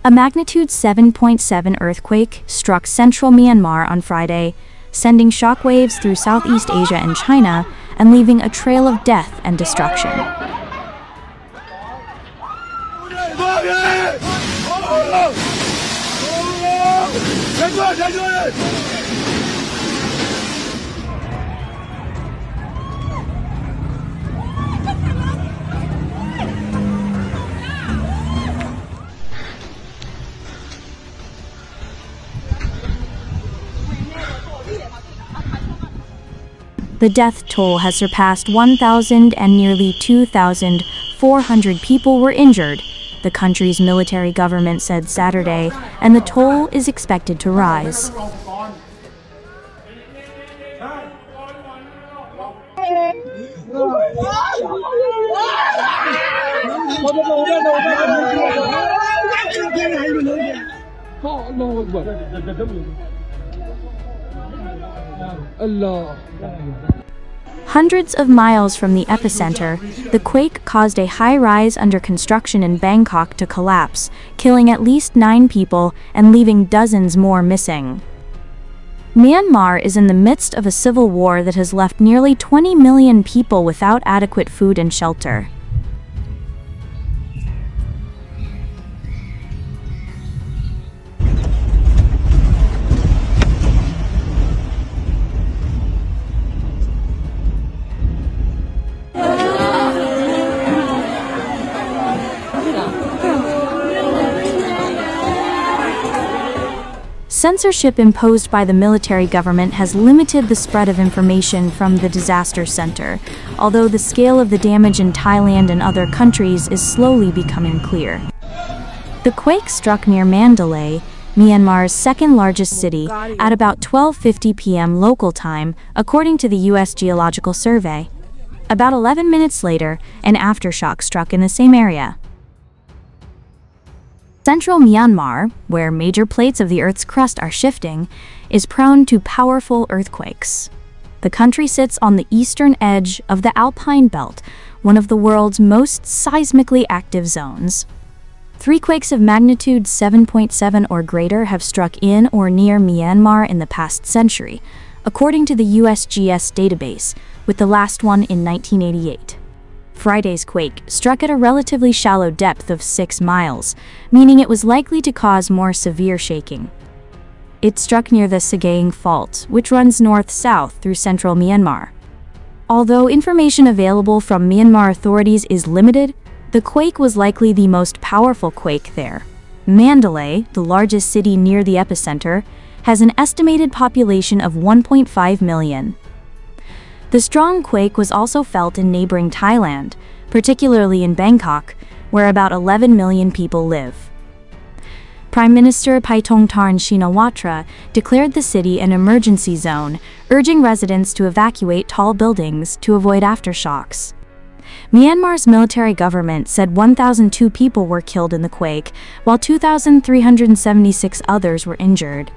A magnitude 7.7 earthquake struck central Myanmar on Friday, sending shockwaves through Southeast Asia and China and leaving a trail of death and destruction. The death toll has surpassed 1,000 and nearly 2,400 people were injured, the country's military government said Saturday, and the toll is expected to rise. Hundreds of miles from the epicenter, the quake caused a high-rise under construction in Bangkok to collapse, killing at least 9 people and leaving dozens more missing. Myanmar is in the midst of a civil war that has left nearly 20 million people without adequate food and shelter. Censorship imposed by the military government has limited the spread of information from the disaster center, although the scale of the damage in Thailand and other countries is slowly becoming clear. The quake struck near Mandalay, Myanmar's second-largest city, at about 12:50 p.m. local time, according to the U.S. Geological Survey. About 11 minutes later, an aftershock struck in the same area. Central Myanmar, where major plates of the Earth's crust are shifting, is prone to powerful earthquakes. The country sits on the eastern edge of the Alpine Belt, one of the world's most seismically active zones. 3 quakes of magnitude 7.7 or greater have struck in or near Myanmar in the past century, according to the USGS database, with the last one in 1988. Friday's quake struck at a relatively shallow depth of 6 miles, meaning it was likely to cause more severe shaking. It struck near the Sagaing Fault, which runs north-south through central Myanmar. Although information available from Myanmar authorities is limited, the quake was likely the most powerful quake there. Mandalay, the largest city near the epicenter, has an estimated population of 1.5 million. The strong quake was also felt in neighboring Thailand, particularly in Bangkok, where about 11 million people live. Prime Minister Paetongtarn Shinawatra declared the city an emergency zone, urging residents to evacuate tall buildings to avoid aftershocks. Myanmar's military government said 1,002 people were killed in the quake, while 2,376 others were injured.